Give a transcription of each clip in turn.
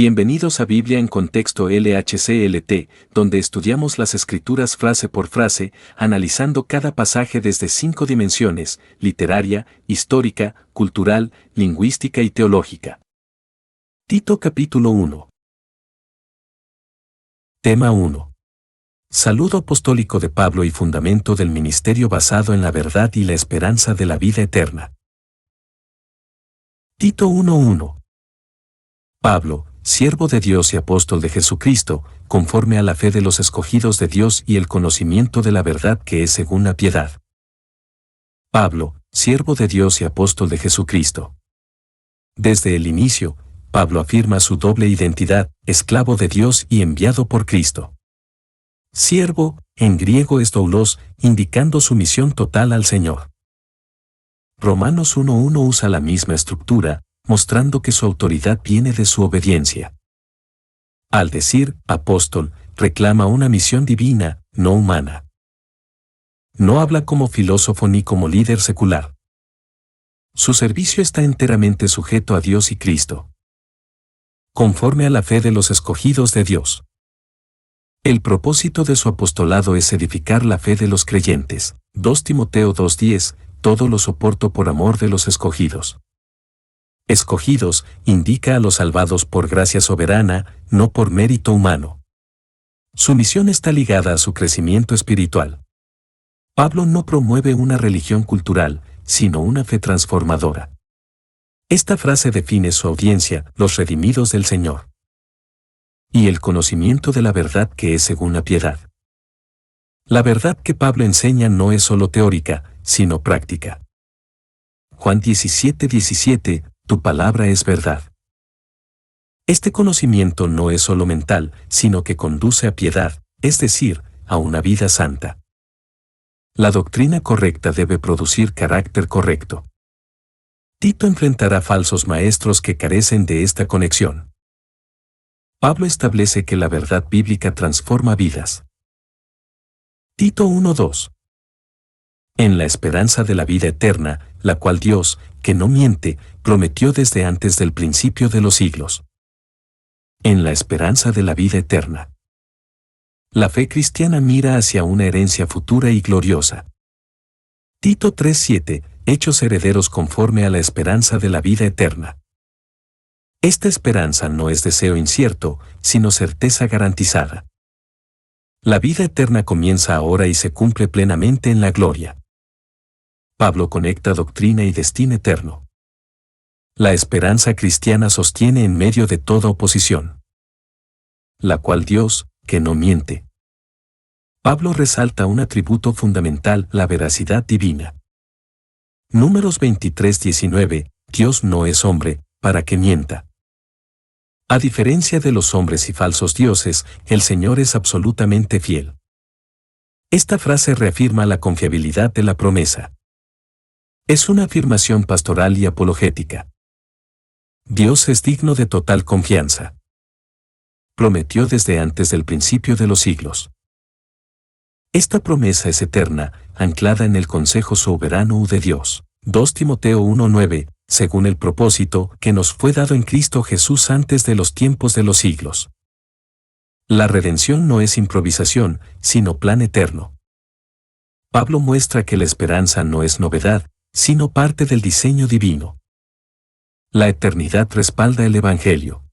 Bienvenidos a Biblia en Contexto LHCLT, donde estudiamos las Escrituras frase por frase, analizando cada pasaje desde 5 dimensiones: literaria, histórica, cultural, lingüística y teológica. Tito capítulo 1. Tema 1. Saludo apostólico de Pablo y fundamento del ministerio basado en la verdad y la esperanza de la vida eterna. Tito 1:1. Pablo, siervo de Dios y apóstol de Jesucristo, conforme a la fe de los escogidos de Dios y el conocimiento de la verdad que es según la piedad. Pablo, siervo de Dios y apóstol de Jesucristo. Desde el inicio, Pablo afirma su doble identidad: esclavo de Dios y enviado por Cristo. Siervo, en griego es doulos, indicando sumisión total al Señor. Romanos 1:1 usa la misma estructura, mostrando que su autoridad viene de su obediencia. Al decir apóstol, reclama una misión divina, no humana. No habla como filósofo ni como líder secular. Su servicio está enteramente sujeto a Dios y Cristo, conforme a la fe de los escogidos de Dios. El propósito de su apostolado es edificar la fe de los creyentes. 2 Timoteo 2:10, todo lo soporto por amor de los escogidos. Escogidos indica a los salvados por gracia soberana, no por mérito humano. Su misión está ligada a su crecimiento espiritual. Pablo no promueve una religión cultural, sino una fe transformadora. Esta frase define su audiencia: los redimidos del Señor. Y el conocimiento de la verdad que es según la piedad. La verdad que Pablo enseña no es solo teórica, sino práctica. Juan 17:17, tu palabra es verdad. Este conocimiento no es solo mental, sino que conduce a piedad, es decir, a una vida santa. La doctrina correcta debe producir carácter correcto. Tito enfrentará falsos maestros que carecen de esta conexión. Pablo establece que la verdad bíblica transforma vidas. Tito 1:2. En la esperanza de la vida eterna, la cual Dios, que no miente, prometió desde antes del principio de los siglos. En la esperanza de la vida eterna. La fe cristiana mira hacia una herencia futura y gloriosa. Tito 3:7, hechos herederos conforme a la esperanza de la vida eterna. Esta esperanza no es deseo incierto, sino certeza garantizada. La vida eterna comienza ahora y se cumple plenamente en la gloria. Pablo conecta doctrina y destino eterno. La esperanza cristiana sostiene en medio de toda oposición, la cual Dios, que no miente. Pablo resalta un atributo fundamental: la veracidad divina. Números 23:19, Dios no es hombre, para que mienta. A diferencia de los hombres y falsos dioses, el Señor es absolutamente fiel. Esta frase reafirma la confiabilidad de la promesa. Es una afirmación pastoral y apologética. Dios es digno de total confianza. Prometió desde antes del principio de los siglos. Esta promesa es eterna, anclada en el consejo soberano de Dios. 2 Timoteo 1:9, según el propósito que nos fue dado en Cristo Jesús antes de los tiempos de los siglos. La redención no es improvisación, sino plan eterno. Pablo muestra que la esperanza no es novedad, sino parte del diseño divino. La eternidad respalda el Evangelio.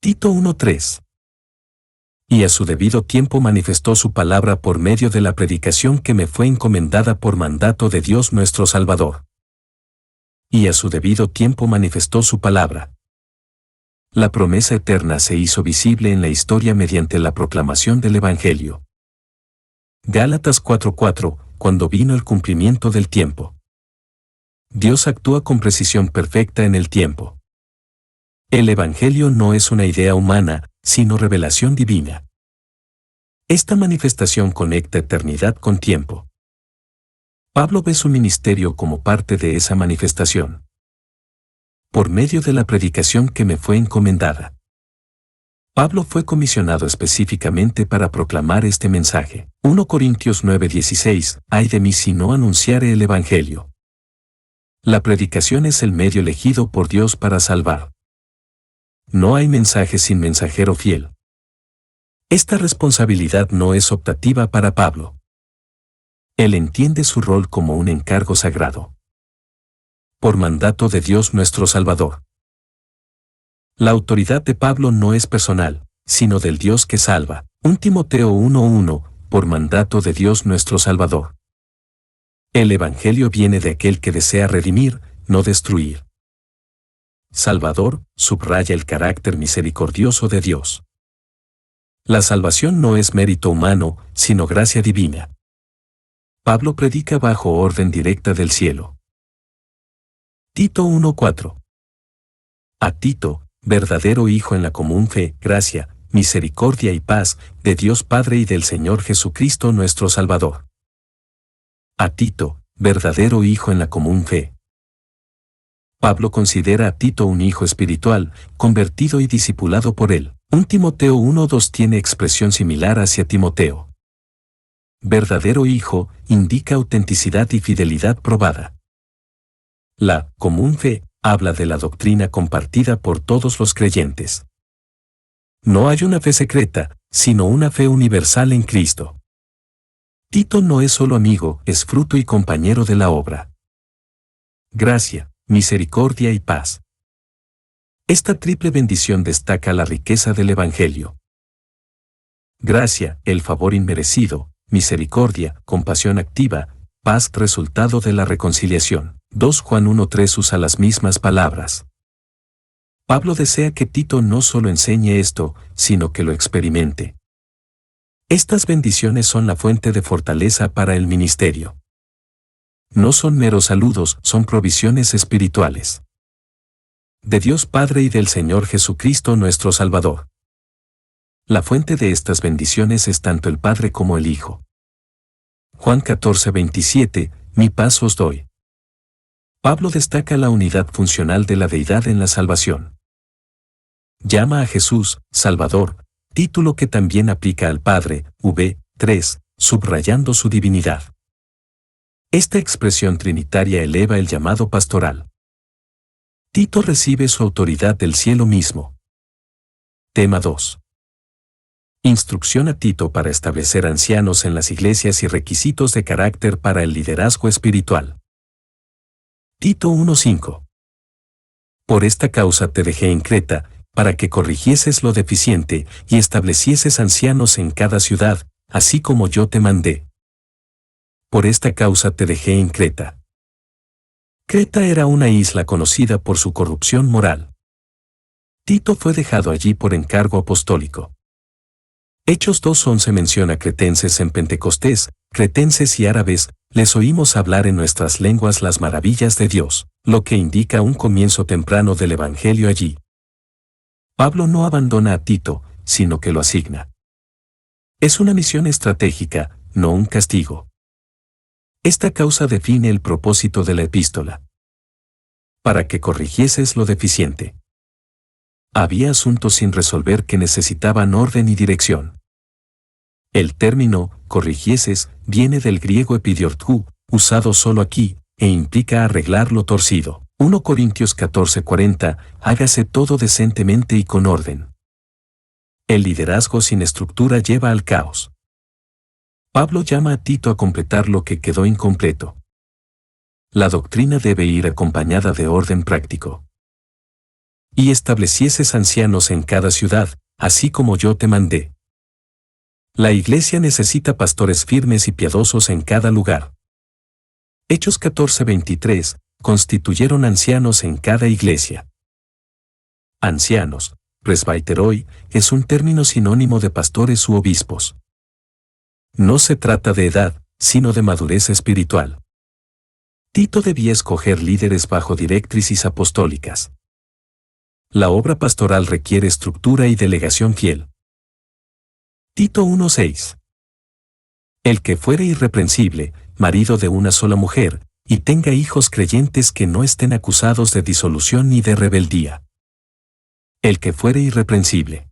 Tito 1:3. Y a su debido tiempo manifestó su palabra por medio de la predicación que me fue encomendada por mandato de Dios nuestro Salvador. Y a su debido tiempo manifestó su palabra. La promesa eterna se hizo visible en la historia mediante la proclamación del Evangelio. Gálatas 4:4, cuando vino el cumplimiento del tiempo. Dios actúa con precisión perfecta en el tiempo. El Evangelio no es una idea humana, sino revelación divina. Esta manifestación conecta eternidad con tiempo. Pablo ve su ministerio como parte de esa manifestación. Por medio de la predicación que me fue encomendada. Pablo fue comisionado específicamente para proclamar este mensaje. 1 Corintios 9:16, ay de mí si no anunciare el Evangelio. La predicación es el medio elegido por Dios para salvar. No hay mensaje sin mensajero fiel. Esta responsabilidad no es optativa para Pablo. Él entiende su rol como un encargo sagrado. Por mandato de Dios nuestro Salvador. La autoridad de Pablo no es personal, sino del Dios que salva. 1 Timoteo 1:1, por mandato de Dios nuestro Salvador. El Evangelio viene de aquel que desea redimir, no destruir. Salvador subraya el carácter misericordioso de Dios. La salvación no es mérito humano, sino gracia divina. Pablo predica bajo orden directa del cielo. Tito 1:4. A Tito, verdadero hijo en la común fe, gracia, misericordia y paz, de Dios Padre y del Señor Jesucristo nuestro Salvador. A Tito, verdadero hijo en la común fe. Pablo considera a Tito un hijo espiritual, convertido y discipulado por él. 1 Timoteo 1:2 tiene expresión similar hacia Timoteo. Verdadero hijo indica autenticidad y fidelidad probada. La común fe habla de la doctrina compartida por todos los creyentes. No hay una fe secreta, sino una fe universal en Cristo. Tito no es solo amigo, es fruto y compañero de la obra. Gracia, misericordia y paz. Esta triple bendición destaca la riqueza del Evangelio. Gracia, el favor inmerecido; misericordia, compasión activa; paz, resultado de la reconciliación. 2 Juan 1:3 usa las mismas palabras. Pablo desea que Tito no solo enseñe esto, sino que lo experimente. Estas bendiciones son la fuente de fortaleza para el ministerio. No son meros saludos, son provisiones espirituales. De Dios Padre y del Señor Jesucristo nuestro Salvador. La fuente de estas bendiciones es tanto el Padre como el Hijo. Juan 14:27, mi paz os doy. Pablo destaca la unidad funcional de la deidad en la salvación. Llama a Jesús, Salvador, título que también aplica al Padre, v. 3, subrayando su divinidad. Esta expresión trinitaria eleva el llamado pastoral. Tito recibe su autoridad del cielo mismo. Tema 2. Instrucción a Tito para establecer ancianos en las iglesias y requisitos de carácter para el liderazgo espiritual. Tito 1:5. Por esta causa te dejé en Creta, para que corrigieses lo deficiente y establecieses ancianos en cada ciudad, así como yo te mandé. Por esta causa te dejé en Creta. Creta era una isla conocida por su corrupción moral. Tito fue dejado allí por encargo apostólico. Hechos 2:11 menciona cretenses en Pentecostés; cretenses y árabes, les oímos hablar en nuestras lenguas las maravillas de Dios, lo que indica un comienzo temprano del Evangelio allí. Pablo no abandona a Tito, sino que lo asigna. Es una misión estratégica, no un castigo. Esta causa define el propósito de la epístola. Para que corrigieses lo deficiente. Había asuntos sin resolver que necesitaban orden y dirección. El término corrigieses viene del griego epidiorthu, usado solo aquí, e implica arreglar lo torcido. 1 Corintios 14:40, hágase todo decentemente y con orden. El liderazgo sin estructura lleva al caos. Pablo llama a Tito a completar lo que quedó incompleto. La doctrina debe ir acompañada de orden práctico. Y establecieses ancianos en cada ciudad, así como yo te mandé. La iglesia necesita pastores firmes y piadosos en cada lugar. Hechos 14:23, constituyeron ancianos en cada iglesia. Ancianos, presbiteroi, es un término sinónimo de pastores u obispos. No se trata de edad, sino de madurez espiritual. Tito debía escoger líderes bajo directrices apostólicas. La obra pastoral requiere estructura y delegación fiel. Tito 1:6. El que fuere irreprensible, marido de una sola mujer, y tenga hijos creyentes que no estén acusados de disolución ni de rebeldía. El que fuere irreprensible.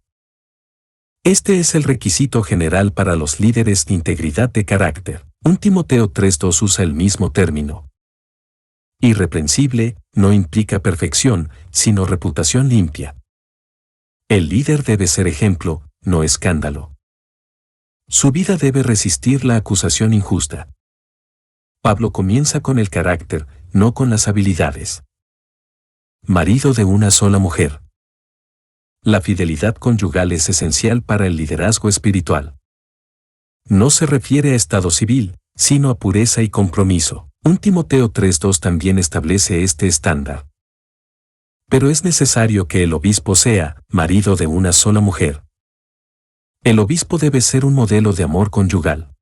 Este es el requisito general para los líderes de integridad de carácter. 1 Timoteo 3:2 usa el mismo término. Irreprensible no implica perfección, sino reputación limpia. El líder debe ser ejemplo, no escándalo. Su vida debe resistir la acusación injusta. Pablo comienza con el carácter, no con las habilidades. Marido de una sola mujer. La fidelidad conyugal es esencial para el liderazgo espiritual. No se refiere a estado civil, sino a pureza y compromiso. 1 Timoteo 3:2 también establece este estándar. Pero es necesario que el obispo sea marido de una sola mujer. El obispo debe ser un modelo de amor conyugal.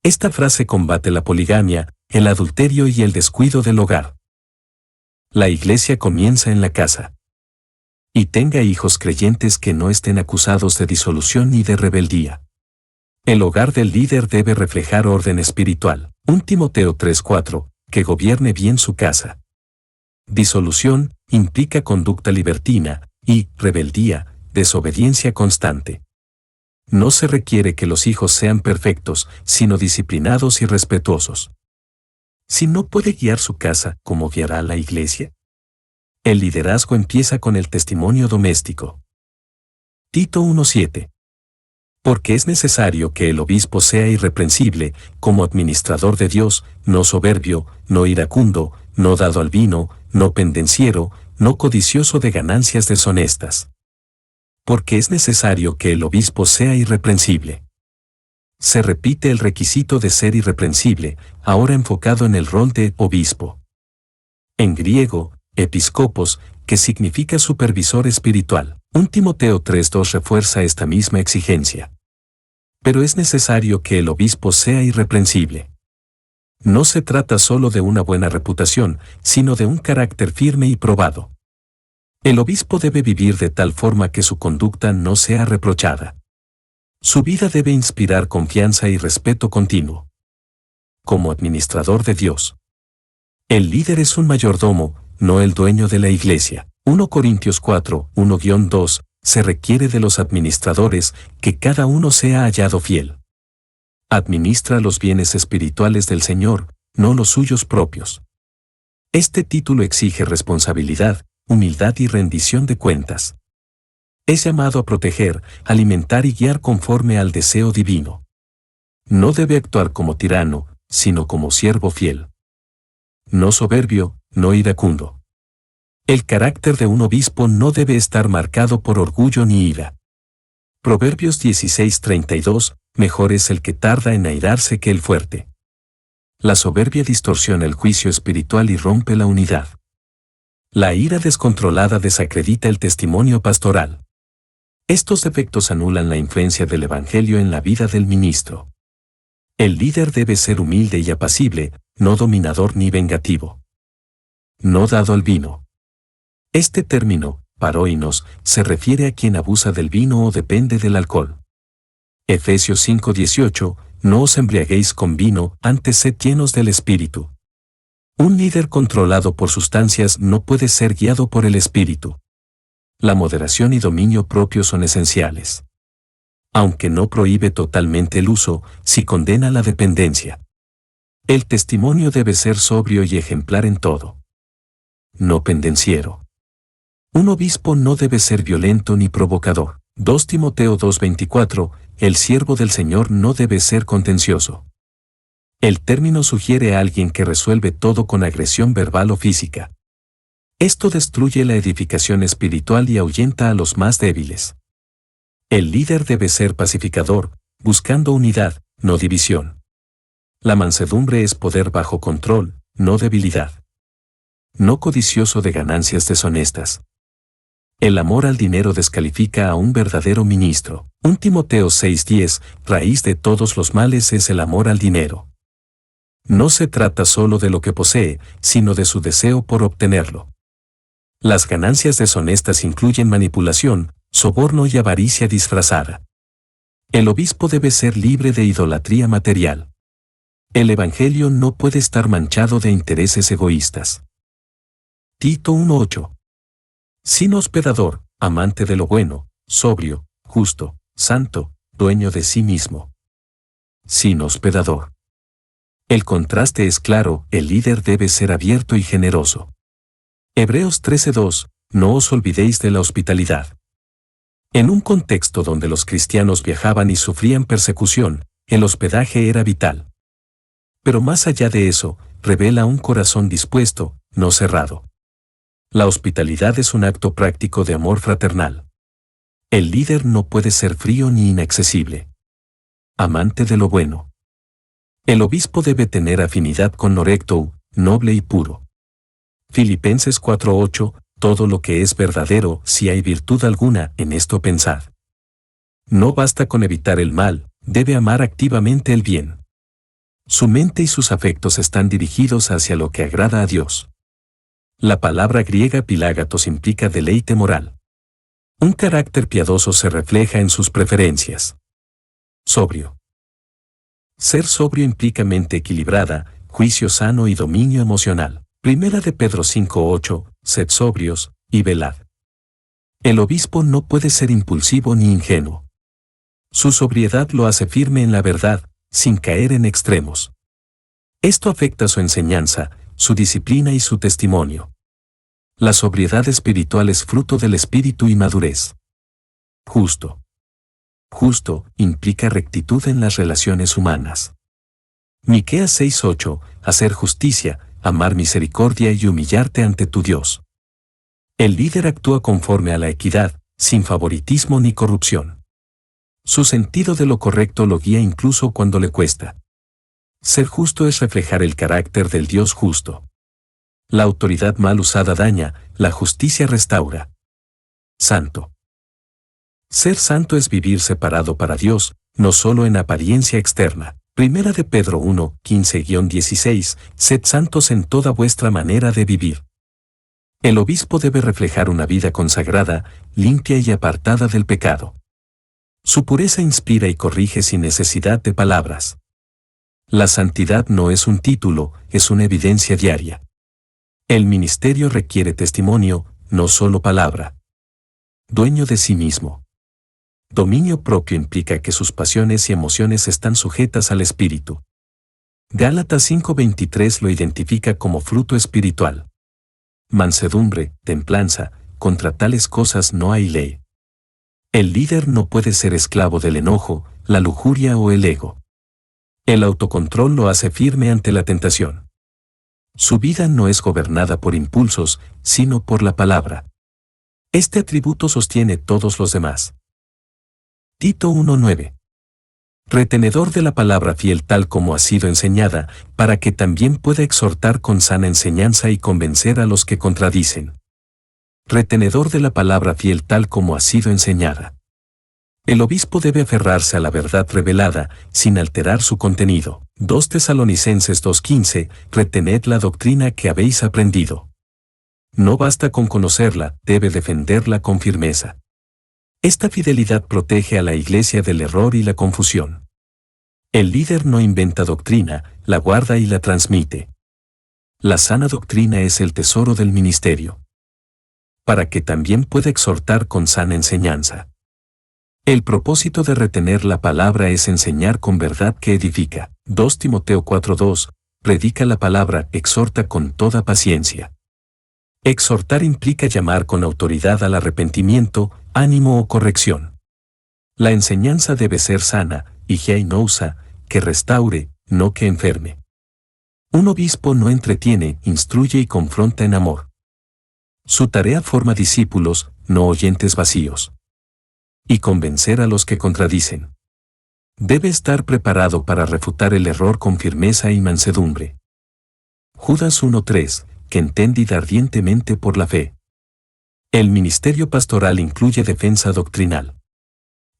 Esta frase combate la poligamia, el adulterio y el descuido del hogar. La iglesia comienza en la casa. Y tenga hijos creyentes que no estén acusados de disolución ni de rebeldía. El hogar del líder debe reflejar orden espiritual. 1 Timoteo 3:4, que gobierne bien su casa. Disolución implica conducta libertina y rebeldía, desobediencia constante. No se requiere que los hijos sean perfectos, sino disciplinados y respetuosos. Si no puede guiar su casa, ¿cómo guiará la iglesia? El liderazgo empieza con el testimonio doméstico. Tito 1:7. Porque es necesario que el obispo sea irreprensible, como administrador de Dios, no soberbio, no iracundo, no dado al vino, no pendenciero, no codicioso de ganancias deshonestas. Porque es necesario que el obispo sea irreprensible. Se repite el requisito de ser irreprensible, ahora enfocado en el rol de obispo. En griego, episcopos, que significa supervisor espiritual. 1 Timoteo 3:2 refuerza esta misma exigencia. Pero es necesario que el obispo sea irreprensible. No se trata solo de una buena reputación, sino de un carácter firme y probado. El obispo debe vivir de tal forma que su conducta no sea reprochada. Su vida debe inspirar confianza y respeto continuo. Como administrador de Dios. El líder es un mayordomo, no el dueño de la iglesia. 1 Corintios 4, 1-2, se requiere de los administradores que cada uno sea hallado fiel. Administra los bienes espirituales del Señor, no los suyos propios. Este título exige responsabilidad, humildad y rendición de cuentas. Es llamado a proteger, alimentar y guiar conforme al deseo divino. No debe actuar como tirano, sino como siervo fiel. No soberbio, no iracundo. El carácter de un obispo no debe estar marcado por orgullo ni ira. Proverbios 16:32, mejor es el que tarda en airarse que el fuerte. La soberbia distorsiona el juicio espiritual y rompe la unidad. La ira descontrolada desacredita el testimonio pastoral. Estos defectos anulan la influencia del Evangelio en la vida del ministro. El líder debe ser humilde y apacible, no dominador ni vengativo. No dado al vino. Este término, paroinos, se refiere a quien abusa del vino o depende del alcohol. Efesios 5:18, no os embriaguéis con vino, antes sed llenos del Espíritu. Un líder controlado por sustancias no puede ser guiado por el Espíritu. La moderación y dominio propio son esenciales. Aunque no prohíbe totalmente el uso, sí condena la dependencia. El testimonio debe ser sobrio y ejemplar en todo. No pendenciero. Un obispo no debe ser violento ni provocador. 2 Timoteo 2:24, el siervo del Señor no debe ser contencioso. El término sugiere a alguien que resuelve todo con agresión verbal o física. Esto destruye la edificación espiritual y ahuyenta a los más débiles. El líder debe ser pacificador, buscando unidad, no división. La mansedumbre es poder bajo control, no debilidad. No codicioso de ganancias deshonestas. El amor al dinero descalifica a un verdadero ministro. 1 Timoteo 6:10, raíz de todos los males es el amor al dinero. No se trata solo de lo que posee, sino de su deseo por obtenerlo. Las ganancias deshonestas incluyen manipulación, soborno y avaricia disfrazada. El obispo debe ser libre de idolatría material. El Evangelio no puede estar manchado de intereses egoístas. Tito 1:8. Sin hospedador, amante de lo bueno, sobrio, justo, santo, dueño de sí mismo. Sin hospedador. El contraste es claro, el líder debe ser abierto y generoso. Hebreos 13:2, no os olvidéis de la hospitalidad. En un contexto donde los cristianos viajaban y sufrían persecución, el hospedaje era vital. Pero más allá de eso, revela un corazón dispuesto, no cerrado. La hospitalidad es un acto práctico de amor fraternal. El líder no puede ser frío ni inaccesible. Amante de lo bueno. El obispo debe tener afinidad con lo recto, noble y puro. Filipenses 4:8, todo lo que es verdadero, si hay virtud alguna, en esto pensad. No basta con evitar el mal, debe amar activamente el bien. Su mente y sus afectos están dirigidos hacia lo que agrada a Dios. La palabra griega pilágatos implica deleite moral. Un carácter piadoso se refleja en sus preferencias. Sobrio. Ser sobrio implica mente equilibrada, juicio sano y dominio emocional. Primera de Pedro 5:8, sed sobrios, y velad. El obispo no puede ser impulsivo ni ingenuo. Su sobriedad lo hace firme en la verdad, sin caer en extremos. Esto afecta su enseñanza, su disciplina y su testimonio. La sobriedad espiritual es fruto del espíritu y madurez. Justo. Justo implica rectitud en las relaciones humanas. Miqueas 6:8, hacer justicia, amar misericordia y humillarte ante tu Dios. El líder actúa conforme a la equidad, sin favoritismo ni corrupción. Su sentido de lo correcto lo guía incluso cuando le cuesta. Ser justo es reflejar el carácter del Dios justo. La autoridad mal usada daña, la justicia restaura. Santo. Ser santo es vivir separado para Dios, no solo en apariencia externa. Primera de Pedro 1, 15-16, sed santos en toda vuestra manera de vivir. El obispo debe reflejar una vida consagrada, limpia y apartada del pecado. Su pureza inspira y corrige sin necesidad de palabras. La santidad no es un título, es una evidencia diaria. El ministerio requiere testimonio, no solo palabra. Dueño de sí mismo. Dominio propio implica que sus pasiones y emociones están sujetas al espíritu. Gálatas 5:23 lo identifica como fruto espiritual. Mansedumbre, templanza, contra tales cosas no hay ley. El líder no puede ser esclavo del enojo, la lujuria o el ego. El autocontrol lo hace firme ante la tentación. Su vida no es gobernada por impulsos, sino por la palabra. Este atributo sostiene todos los demás. Tito 1:9. Retenedor de la palabra fiel tal como ha sido enseñada, para que también pueda exhortar con sana enseñanza y convencer a los que contradicen. Retenedor de la palabra fiel tal como ha sido enseñada. El obispo debe aferrarse a la verdad revelada, sin alterar su contenido. 2 Tesalonicenses 2:15, retened la doctrina que habéis aprendido. No basta con conocerla, debe defenderla con firmeza. Esta fidelidad protege a la Iglesia del error y la confusión. El líder no inventa doctrina, la guarda y la transmite. La sana doctrina es el tesoro del ministerio. Para que también pueda exhortar con sana enseñanza. El propósito de retener la palabra es enseñar con verdad que edifica. 2 Timoteo 4:2, predica la palabra, exhorta con toda paciencia. Exhortar implica llamar con autoridad al arrepentimiento, ánimo o corrección. La enseñanza debe ser sana, higienousa, que restaure, no que enferme. Un obispo no entretiene, instruye y confronta en amor. Su tarea forma discípulos, no oyentes vacíos. Y convencer a los que contradicen. Debe estar preparado para refutar el error con firmeza y mansedumbre. Judas 1:3, que entendid ardientemente por la fe. El ministerio pastoral incluye defensa doctrinal.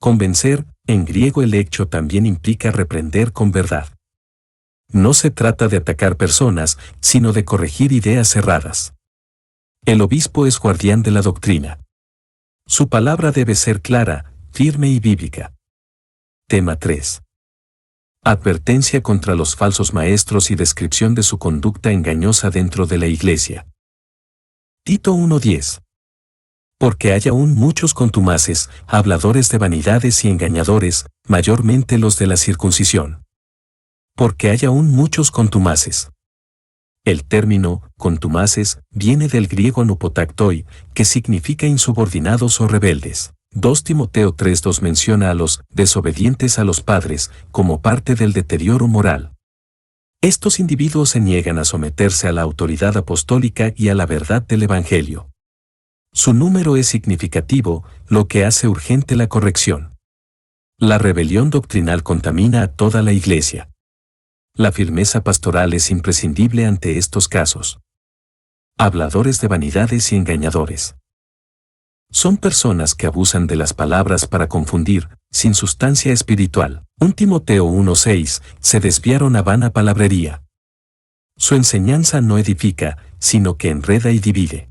Convencer, en griego el hecho también implica reprender con verdad. No se trata de atacar personas, sino de corregir ideas erradas. El obispo es guardián de la doctrina. Su palabra debe ser clara, firme y bíblica. Tema 3. Advertencia contra los falsos maestros y descripción de su conducta engañosa dentro de la Iglesia. Tito 1:10. Porque hay aún muchos contumaces, habladores de vanidades y engañadores, mayormente los de la circuncisión. Porque hay aún muchos contumaces. El término, contumaces, viene del griego nupotaktoi, que significa insubordinados o rebeldes. 2 Timoteo 3:2 menciona a los desobedientes a los padres como parte del deterioro moral. Estos individuos se niegan a someterse a la autoridad apostólica y a la verdad del Evangelio. Su número es significativo, lo que hace urgente la corrección. La rebelión doctrinal contamina a toda la Iglesia. La firmeza pastoral es imprescindible ante estos casos. Habladores de vanidades y engañadores. Son personas que abusan de las palabras para confundir, sin sustancia espiritual. 1 Timoteo 1:6, se desviaron a vana palabrería. Su enseñanza no edifica, sino que enreda y divide.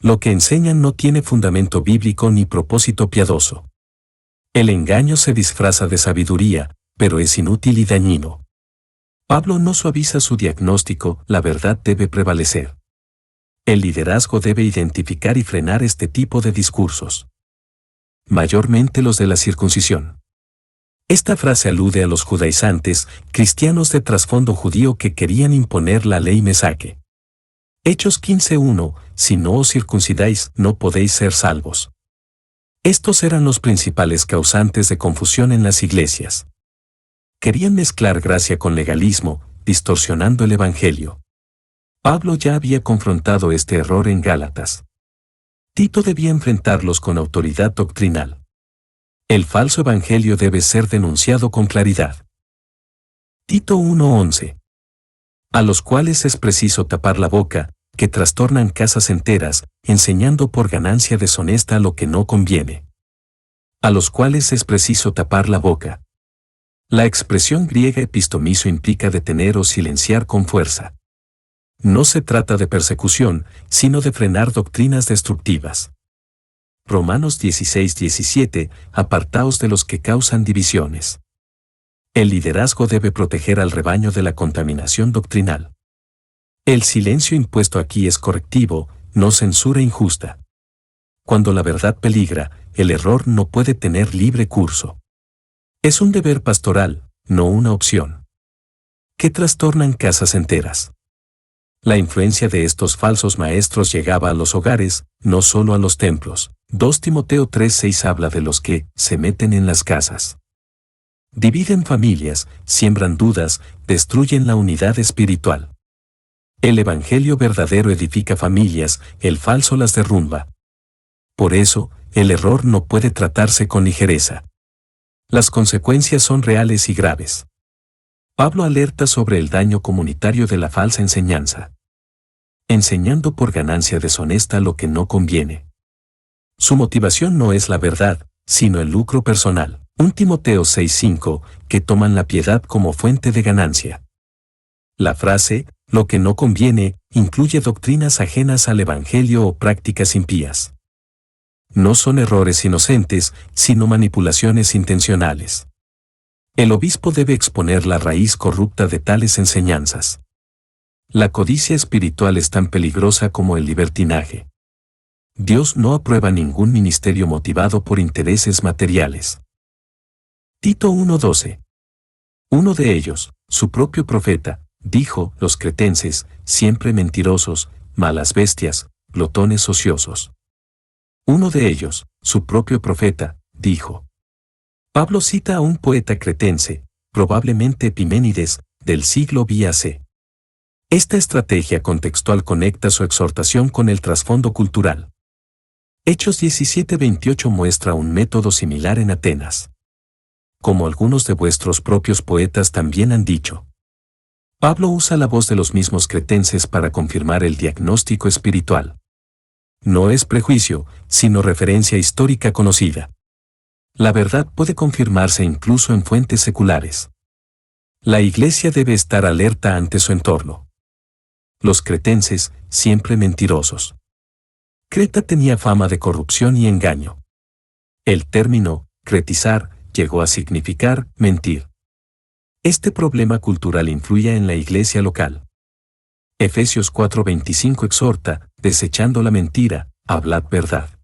Lo que enseñan no tiene fundamento bíblico ni propósito piadoso. El engaño se disfraza de sabiduría, pero es inútil y dañino. Pablo no suaviza su diagnóstico, la verdad debe prevalecer. El liderazgo debe identificar y frenar este tipo de discursos. Mayormente los de la circuncisión. Esta frase alude a los judaizantes, cristianos de trasfondo judío que querían imponer la ley mesaque. Hechos 15:1, si no os circuncidáis, no podéis ser salvos. Estos eran los principales causantes de confusión en las iglesias. Querían mezclar gracia con legalismo, distorsionando el Evangelio. Pablo ya había confrontado este error en Gálatas. Tito debía enfrentarlos con autoridad doctrinal. El falso evangelio debe ser denunciado con claridad. Tito 1:11. A los cuales es preciso tapar la boca, que trastornan casas enteras, enseñando por ganancia deshonesta lo que no conviene. A los cuales es preciso tapar la boca. La expresión griega epistomizo implica detener o silenciar con fuerza. No se trata de persecución, sino de frenar doctrinas destructivas. Romanos 16:17, apartaos de los que causan divisiones. El liderazgo debe proteger al rebaño de la contaminación doctrinal. El silencio impuesto aquí es correctivo, no censura injusta. Cuando la verdad peligra, el error no puede tener libre curso. Es un deber pastoral, no una opción. ¿Qué trastornan casas enteras? La influencia de estos falsos maestros llegaba a los hogares, no solo a los templos. 2 Timoteo 3:6 habla de los que se meten en las casas. Dividen familias, siembran dudas, destruyen la unidad espiritual. El evangelio verdadero edifica familias, el falso las derrumba. Por eso, el error no puede tratarse con ligereza. Las consecuencias son reales y graves. Pablo alerta sobre el daño comunitario de la falsa enseñanza. Enseñando por ganancia deshonesta lo que no conviene. Su motivación no es la verdad, sino el lucro personal. 1 Timoteo 6:5, que toman la piedad como fuente de ganancia. La frase, lo que no conviene, incluye doctrinas ajenas al Evangelio o prácticas impías. No son errores inocentes, sino manipulaciones intencionales. El obispo debe exponer la raíz corrupta de tales enseñanzas. La codicia espiritual es tan peligrosa como el libertinaje. Dios no aprueba ningún ministerio motivado por intereses materiales. Tito 1:12. Uno de ellos, su propio profeta, dijo, los cretenses, siempre mentirosos, malas bestias, glotones ociosos. Uno de ellos, su propio profeta, dijo. Pablo cita a un poeta cretense, probablemente Epiménides, del siglo VIA-C. Esta estrategia contextual conecta su exhortación con el trasfondo cultural. Hechos 17:28 muestra un método similar en Atenas. Como algunos de vuestros propios poetas también han dicho. Pablo usa la voz de los mismos cretenses para confirmar el diagnóstico espiritual. No es prejuicio, sino referencia histórica conocida. La verdad puede confirmarse incluso en fuentes seculares. La Iglesia debe estar alerta ante su entorno. Los cretenses, siempre mentirosos. Creta tenía fama de corrupción y engaño. El término, cretizar, llegó a significar mentir. Este problema cultural influye en la iglesia local. Efesios 4:25 exhorta, desechando la mentira, hablad verdad.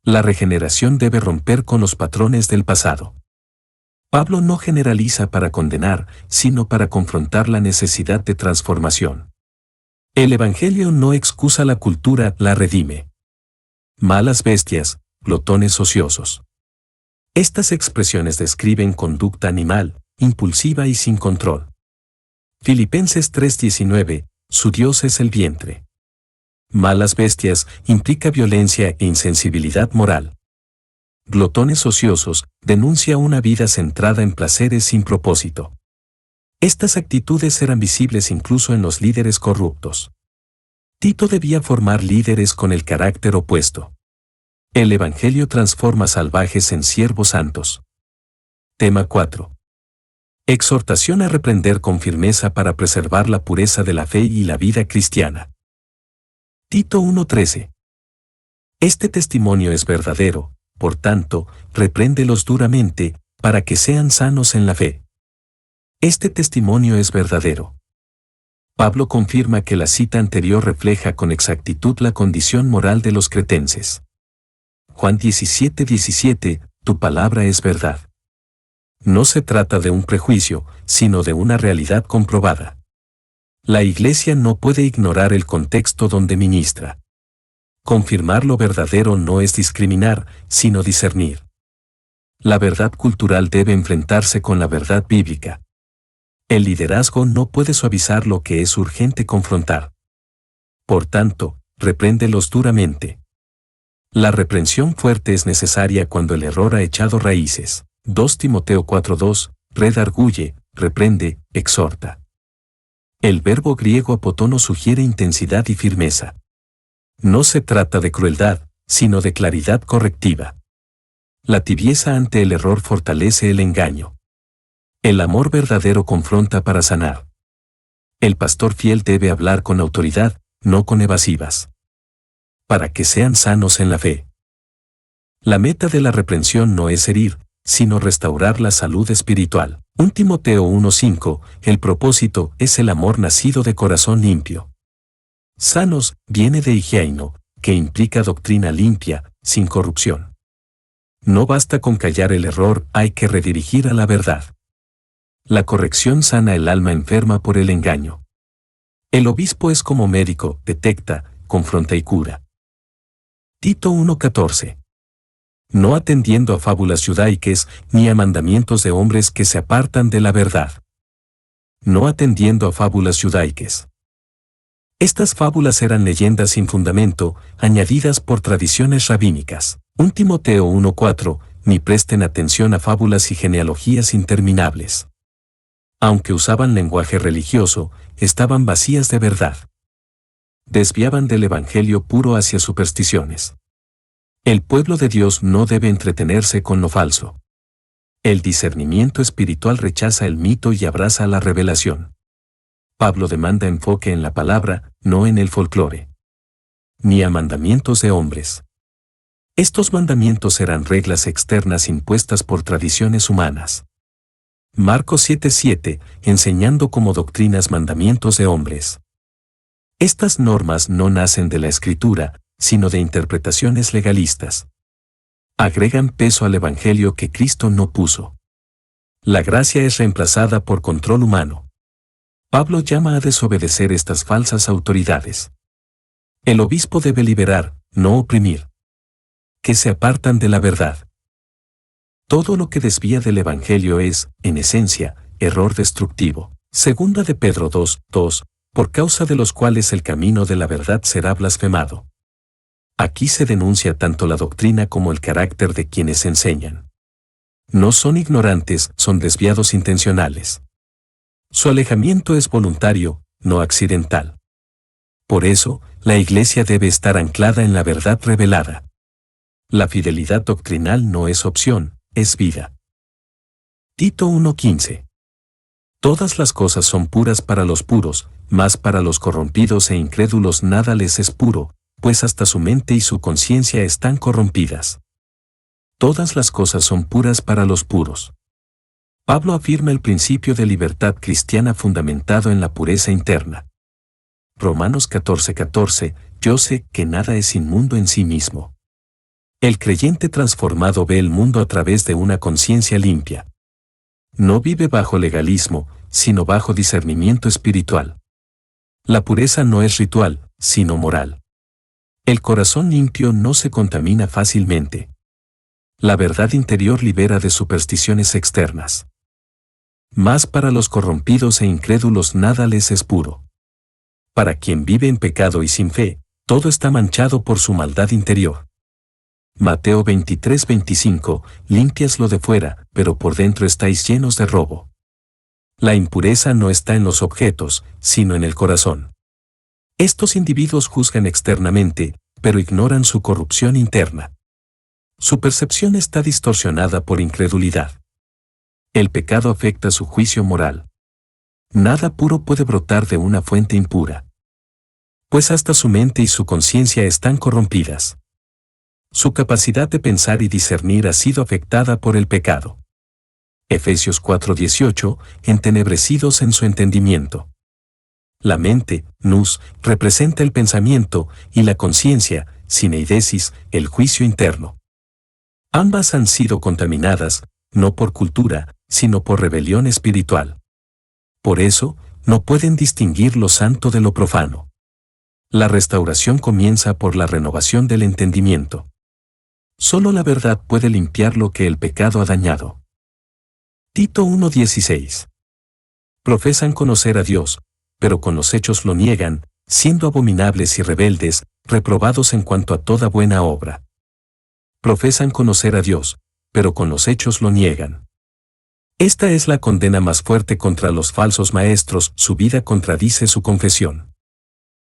La regeneración debe romper con los patrones del pasado. Pablo no generaliza para condenar, sino para confrontar la necesidad de transformación. El Evangelio no excusa la cultura, la redime. Malas bestias, glotones ociosos. Estas expresiones describen conducta animal, impulsiva y sin control. Filipenses 3:19, su Dios es el vientre. Malas bestias implica violencia e insensibilidad moral. Glotones ociosos denuncia una vida centrada en placeres sin propósito. Estas actitudes eran visibles incluso en los líderes corruptos. Tito debía formar líderes con el carácter opuesto. El Evangelio transforma salvajes en siervos santos. Tema 4. Exhortación a reprender con firmeza para preservar la pureza de la fe y la vida cristiana. Tito 1:13. Este testimonio es verdadero, por tanto, repréndelos duramente, para que sean sanos en la fe. Este testimonio es verdadero. Pablo confirma que la cita anterior refleja con exactitud la condición moral de los cretenses. Juan 17:17, tu palabra es verdad. No se trata de un prejuicio, sino de una realidad comprobada. La Iglesia no puede ignorar el contexto donde ministra. Confirmar lo verdadero no es discriminar, sino discernir. La verdad cultural debe enfrentarse con la verdad bíblica. El liderazgo no puede suavizar lo que es urgente confrontar. Por tanto, repréndelos duramente. La reprensión fuerte es necesaria cuando el error ha echado raíces. 2 Timoteo 4:2, redarguye, reprende, exhorta. El verbo griego apotono sugiere intensidad y firmeza. No se trata de crueldad, sino de claridad correctiva. La tibieza ante el error fortalece el engaño. El amor verdadero confronta para sanar. El pastor fiel debe hablar con autoridad, no con evasivas. Para que sean sanos en la fe. La meta de la reprensión no es herir, sino restaurar la salud espiritual. 1 Timoteo 1:5, el propósito es el amor nacido de corazón limpio. Sanos viene de higieino, que implica doctrina limpia, sin corrupción. No basta con callar el error, hay que redirigir a la verdad. La corrección sana el alma enferma por el engaño. El obispo es como médico, detecta, confronta y cura. Tito 1:14. No atendiendo a fábulas judaicas ni a mandamientos de hombres que se apartan de la verdad. No atendiendo a fábulas judaicas. Estas fábulas eran leyendas sin fundamento, añadidas por tradiciones rabínicas. 1 Timoteo 1:4, ni presten atención a fábulas y genealogías interminables. Aunque usaban lenguaje religioso, estaban vacías de verdad. Desviaban del evangelio puro hacia supersticiones. El pueblo de Dios no debe entretenerse con lo falso. El discernimiento espiritual rechaza el mito y abraza la revelación. Pablo demanda enfoque en la palabra, no en el folclore. Ni a mandamientos de hombres. Estos mandamientos eran reglas externas impuestas por tradiciones humanas. Marcos 7:7, enseñando como doctrinas mandamientos de hombres. Estas normas no nacen de la Escritura, sino de interpretaciones legalistas. Agregan peso al Evangelio que Cristo no puso. La gracia es reemplazada por control humano. Pablo llama a desobedecer estas falsas autoridades. El obispo debe liberar, no oprimir. Que se apartan de la verdad. Todo lo que desvía del Evangelio es, en esencia, error destructivo. Segunda de Pedro 2:2, por causa de los cuales el camino de la verdad será blasfemado. Aquí se denuncia tanto la doctrina como el carácter de quienes enseñan. No son ignorantes, son desviados intencionales. Su alejamiento es voluntario, no accidental. Por eso, la Iglesia debe estar anclada en la verdad revelada. La fidelidad doctrinal no es opción, es vida. Tito 1:15. Todas las cosas son puras para los puros, mas para los corrompidos e incrédulos nada les es puro, pues hasta su mente y su conciencia están corrompidas. Todas las cosas son puras para los puros. Pablo afirma el principio de libertad cristiana fundamentado en la pureza interna. Romanos 14:14, yo sé que nada es inmundo en sí mismo. El creyente transformado ve el mundo a través de una conciencia limpia. No vive bajo legalismo, sino bajo discernimiento espiritual. La pureza no es ritual, sino moral. El corazón limpio no se contamina fácilmente. La verdad interior libera de supersticiones externas. Mas para los corrompidos e incrédulos nada les es puro. Para quien vive en pecado y sin fe, todo está manchado por su maldad interior. Mateo 23:25, limpias lo de fuera, pero por dentro estáis llenos de robo. La impureza no está en los objetos, sino en el corazón. Estos individuos juzgan externamente, pero ignoran su corrupción interna. Su percepción está distorsionada por incredulidad. El pecado afecta su juicio moral. Nada puro puede brotar de una fuente impura, pues hasta su mente y su conciencia están corrompidas. Su capacidad de pensar y discernir ha sido afectada por el pecado. Efesios 4:18, entenebrecidos en su entendimiento. La mente, nous, representa el pensamiento, y la conciencia, sineidesis, el juicio interno. Ambas han sido contaminadas, no por cultura, sino por rebelión espiritual. Por eso, no pueden distinguir lo santo de lo profano. La restauración comienza por la renovación del entendimiento. Solo la verdad puede limpiar lo que el pecado ha dañado. Tito 1:16. Profesan conocer a Dios, pero con los hechos lo niegan, siendo abominables y rebeldes, reprobados en cuanto a toda buena obra. Profesan conocer a Dios, pero con los hechos lo niegan. Esta es la condena más fuerte contra los falsos maestros, su vida contradice su confesión.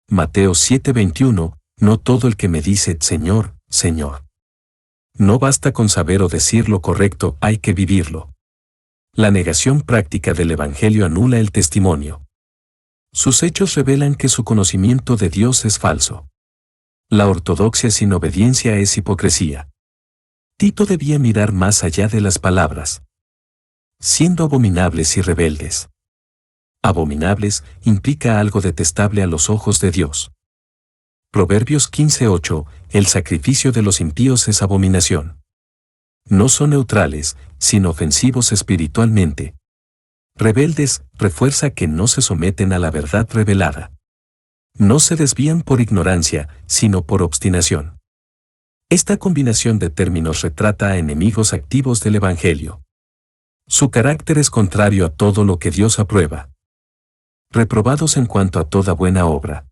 Mateo 7:21, no todo el que me dice, Señor, Señor. No basta con saber o decir lo correcto, hay que vivirlo. La negación práctica del Evangelio anula el testimonio. Sus hechos revelan que su conocimiento de Dios es falso. La ortodoxia sin obediencia es hipocresía. Tito debía mirar más allá de las palabras. Siendo abominables y rebeldes. Abominables implica algo detestable a los ojos de Dios. Proverbios 15:8, el sacrificio de los impíos es abominación. No son neutrales, sino ofensivos espiritualmente. Rebeldes, refuerza que no se someten a la verdad revelada. No se desvían por ignorancia, sino por obstinación. Esta combinación de términos retrata a enemigos activos del Evangelio. Su carácter es contrario a todo lo que Dios aprueba. Reprobados en cuanto a toda buena obra.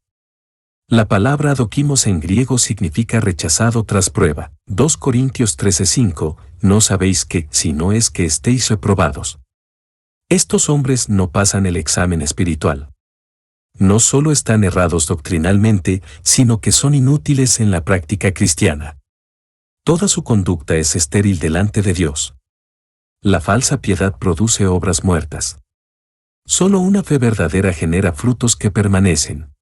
La palabra adokimos en griego significa rechazado tras prueba. 2 Corintios 13:5, no sabéis que, si no es que estéis reprobados. Estos hombres no pasan el examen espiritual. No solo están errados doctrinalmente, sino que son inútiles en la práctica cristiana. Toda su conducta es estéril delante de Dios. La falsa piedad produce obras muertas. Solo una fe verdadera genera frutos que permanecen.